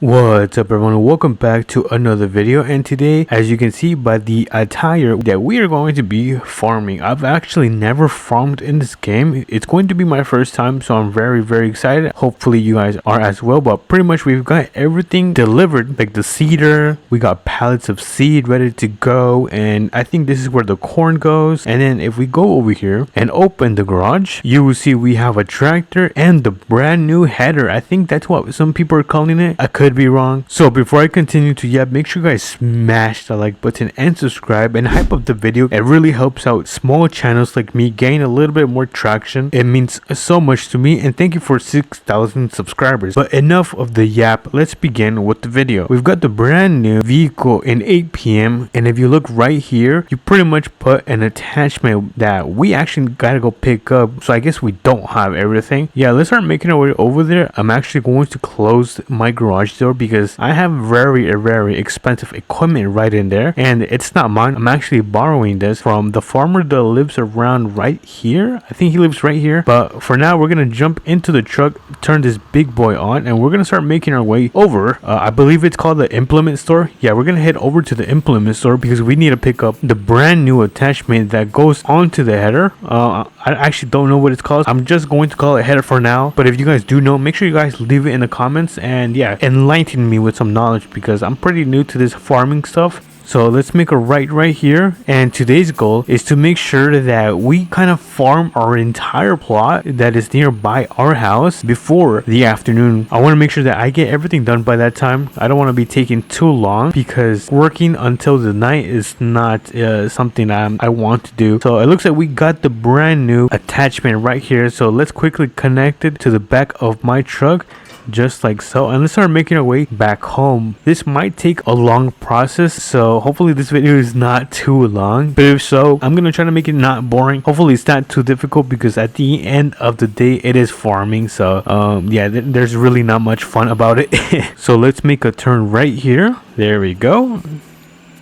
What's up everyone, welcome back to another video. And today, as you can see by the attire, that we are going to be farming. I've actually never farmed in this game. It's going to be my first time, so I'm very excited. Hopefully you guys are as well. But pretty much we've got everything delivered, like the seeder, we got pallets of seed ready to go, and I think this is where the corn goes. And then if we go over here and open the garage, you will see we have a tractor and the brand new header. I think that's what some people are calling it. I could be wrong. So before I continue to make sure you guys smash the like button and subscribe and hype up the video. It really helps out small channels like me gain a little bit more traction. It means so much to me, and thank you for 6,000 subscribers. But enough of the yap, let's begin with the video. We've got the brand new vehicle in APM, and if you look right here, you pretty much put an attachment that we actually gotta go pick up. So I guess we don't have everything. Yeah, let's start making our way over there. I'm actually going to close my garage door because I have very expensive equipment right in there, and it's not mine. I'm actually borrowing this from the farmer that lives around right here. I think he lives right here. But for now, we're gonna jump into the truck, turn this big boy on, and we're gonna start making our way over. I believe it's called the implement store. Yeah, we're gonna head over to the implement store because we need to pick up the brand new attachment that goes onto the header. I actually don't know what it's called. I'm just going to call it header for now, but if you guys do know, make sure you guys leave it in the comments and yeah, enlighten me with some knowledge because I'm pretty new to this farming stuff. So let's make a right here, and today's goal is to make sure that we kind of farm our entire plot that is nearby our house before the afternoon. I want to make sure that I get everything done by that time. I don't want to be taking too long because working until the night is not something I want to do. So it looks like we got the brand new attachment right here, so let's quickly connect it to the back of my truck just like so, and let's start making our way back home. This might take a long process, so hopefully this video is not too long, but if so, I'm gonna try to make it not boring. Hopefully it's not too difficult because at the end of the day it is farming. So yeah, there's really not much fun about it. So let's make a turn right here. There we go.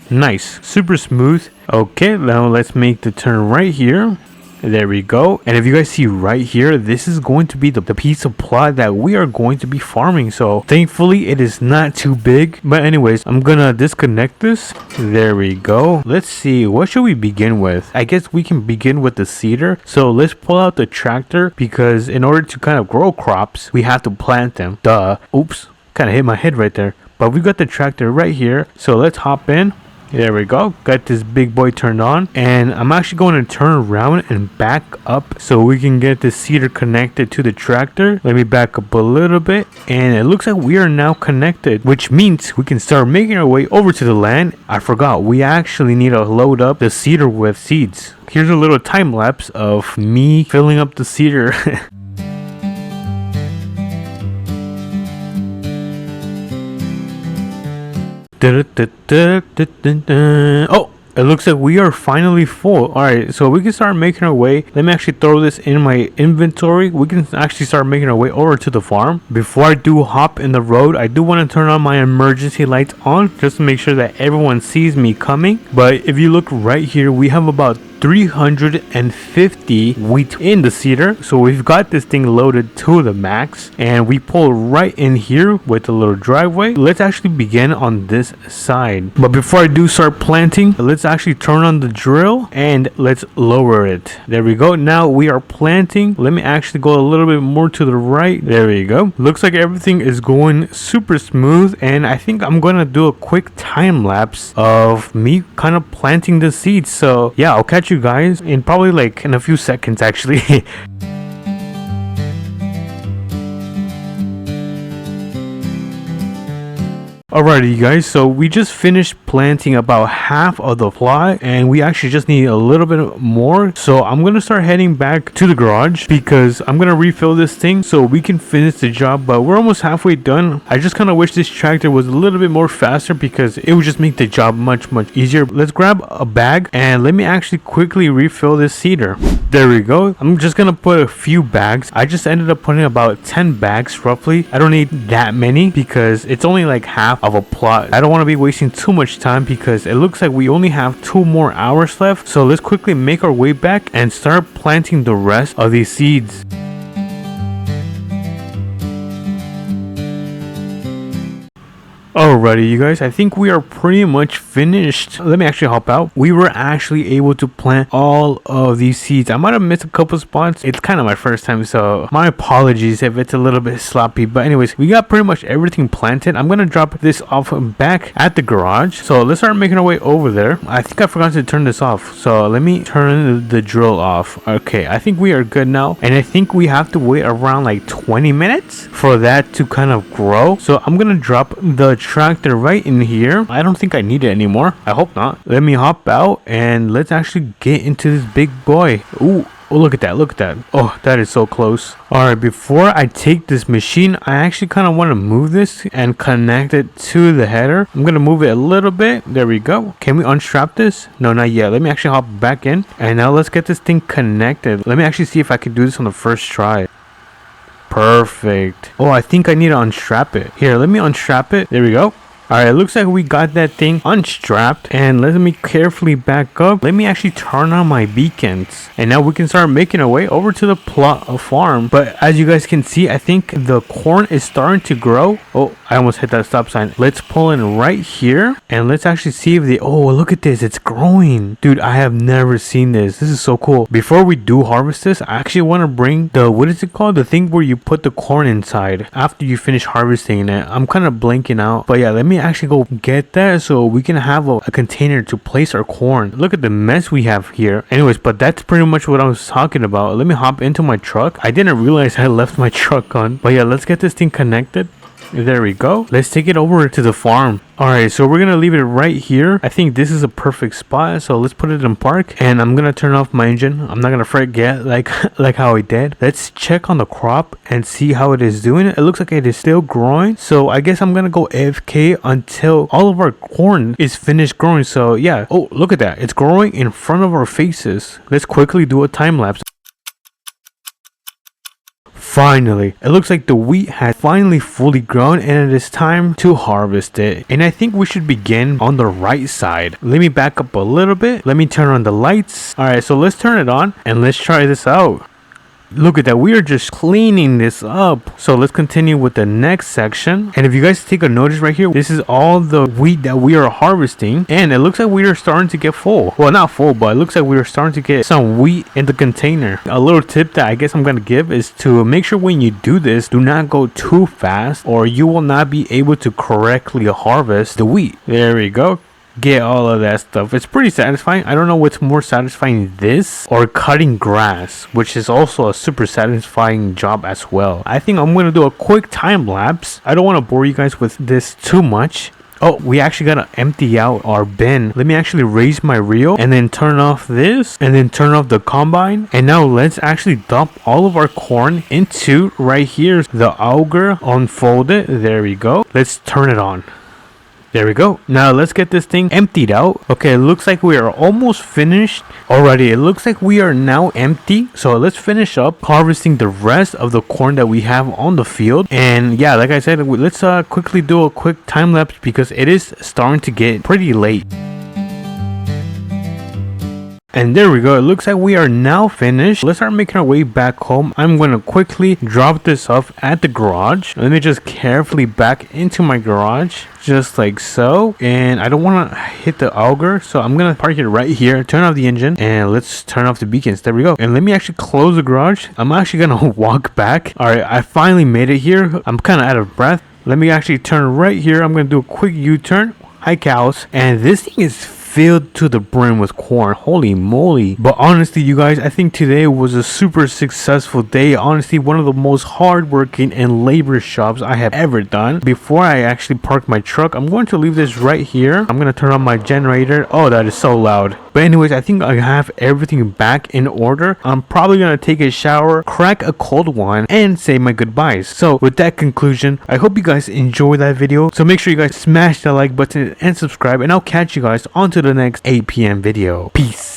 Nice, super smooth. Okay, now let's make the turn right here. There we go. And if you guys see right here, this is going to be the piece of plot that we are going to be farming. So thankfully it is not too big, but anyways, I'm gonna disconnect this. There we go. Let's see, what should we begin with? I guess we can begin with the seeder. So let's pull out the tractor because in order to kind of grow crops, we have to plant them. Duh. Oops, kind of hit my head right there. But we got the tractor right here, so let's hop in. There we go. Got this big boy turned on, and I'm actually going to turn around and back up so we can get the seeder connected to the tractor. Let me back up a little bit, and it looks like we are now connected, which means we can start making our way over to the land. I forgot, we actually need to load up the seeder with seeds. Here's a little time lapse of me filling up the seeder. Oh, it looks like we are finally full. Alright, so we can start making our way. Let me actually throw this in my inventory. We can actually start making our way over to the farm. Before I do hop in the road, I do want to turn on my emergency lights on just to make sure that everyone sees me coming. But if you look right here, we have about 350 wheat in the seeder, so we've got this thing loaded to the max, and we pull right in here with a little driveway. Let's actually begin on this side, but before I do start planting, let's actually turn on the drill and let's lower it. There we go. Now we are planting. Let me actually go a little bit more to the right. There we go. Looks like everything is going super smooth, and I think I'm gonna do a quick time lapse of me kind of planting the seeds. So yeah, I'll catch you guys in probably like in a few seconds actually. Alrighty you guys, so we just finished planting about half of the plot, and we actually just need a little bit more. So I'm gonna start heading back to the garage because I'm gonna refill this thing so we can finish the job, but we're almost halfway done. I just kind of wish this tractor was a little bit more faster because it would just make the job much easier. Let's grab a bag and let me actually quickly refill this seeder. There we go. I'm just gonna put a few bags. I just ended up putting about 10 bags roughly. I don't need that many because it's only like half of a plot. I don't want to be wasting too much time because it looks like we only have 2 more hours left. So let's quickly make our way back and start planting the rest of these seeds. Alrighty, you guys, I think we are pretty much finished. Let me actually hop out. We were actually able to plant all of these seeds. I might have missed a couple spots. It's kind of my first time, so my apologies if it's a little bit sloppy. But anyways, we got pretty much everything planted. I'm gonna drop this off back at the garage. So let's start making our way over there. I think I forgot to turn this off. So let me turn the drill off. Okay, I think we are good now. And I think we have to wait around like 20 minutes for that to kind of grow. So I'm gonna drop the tractor right in here. I don't think I need it anymore. I hope not. Let me hop out and let's actually get into this big boy. Ooh. Oh, look at that. Look at that. Oh, that is so close. Alright, before I take this machine, I actually kind of want to move this and connect it to the header. I'm going to move it a little bit. There we go. Can we unstrap this? No, not yet. Let me actually hop back in. And now let's get this thing connected. Let me actually see if I can do this on the first try. Perfect. Oh, I think I need to unstrap it. Here, let me unstrap it. There we go. Alright, it looks like we got that thing unstrapped, and let me carefully back up. Let me actually turn on my beacons, and now we can start making our way over to the plot of farm. But as you guys can see, I think the corn is starting to grow. Oh, I almost hit that stop sign. Let's pull in right here, and let's actually see if they... Oh, look at this. It's growing. Dude, I have never seen this. This is so cool. Before we do harvest this, I actually want to bring the... What is it called? The thing where you put the corn inside after you finish harvesting it. I'm kind of blanking out. But yeah, let me actually go get that so we can have a container to place our corn. Look at the mess we have here. Anyways, but that's pretty much what I was talking about. Let me hop into my truck. I didn't realize I left my truck on. But yeah, let's get this thing connected. There we go. Let's take it over to the farm. Alright, so we're gonna leave it right here. I think this is a perfect spot, so let's put it in park, and I'm gonna turn off my engine. I'm not gonna forget like how I did. Let's check on the crop and see how it is doing. It looks like it is still growing, so I guess I'm gonna go AFK until all of our corn is finished growing. So yeah. Oh, look at that. It's growing in front of our faces. Let's quickly do a time lapse. Finally, it looks like the wheat has finally fully grown, and it is time to harvest it. And I think we should begin on the right side. Let me back up a little bit. Let me turn on the lights. Alright, so let's turn it on and let's try this out. Look at that, we are just cleaning this up. So let's continue with the next section. And if you guys take a notice right here, this is all the wheat that we are harvesting, and it looks like we are starting to get full. Well, not full, but it looks like we are starting to get some wheat in the container. A little tip that I guess I'm gonna give is to make sure when you do this, do not go too fast, or you will not be able to correctly harvest the wheat. There we go. Get all of that stuff. It's pretty satisfying. I don't know what's more satisfying, this or cutting grass, which is also a super satisfying job as well. I think I'm gonna do a quick time lapse. I don't want to bore you guys with this too much. Oh, we actually gotta empty out our bin. Let me actually raise my reel and then turn off this and then turn off the combine. And now let's actually dump all of our corn into right here. The auger, unfold it. There we go. Let's turn it on. There we go. Now let's get this thing emptied out. Okay, it looks like we are almost finished. Alrighty, it looks like we are now empty. So let's finish up harvesting the rest of the corn that we have on the field. And yeah, like I said, let's quickly do a quick time lapse because it is starting to get pretty late. And there we go. It looks like we are now finished. Let's start making our way back home. I'm going to quickly drop this off at the garage. Let me just carefully back into my garage. Just like so. And I don't want to hit the auger, so I'm going to park it right here. Turn off the engine. And let's turn off the beacons. There we go. And let me actually close the garage. I'm actually going to walk back. Alright, I finally made it here. I'm kind of out of breath. Let me actually turn right here. I'm going to do a quick U-turn. Hi, cows. And this thing is filled to the brim with corn. Holy moly. But honestly, you guys, I think today was a super successful day. Honestly, one of the most hardworking and laborious jobs I have ever done. Before I actually park my truck, I'm going to leave this right here. I'm going to turn on my generator. Oh, that is so loud. But anyways, I think I have everything back in order. I'm probably going to take a shower, crack a cold one, and say my goodbyes. So with that conclusion, I hope you guys enjoyed that video. So make sure you guys smash that like button and subscribe, and I'll catch you guys onto the next APM video. Peace.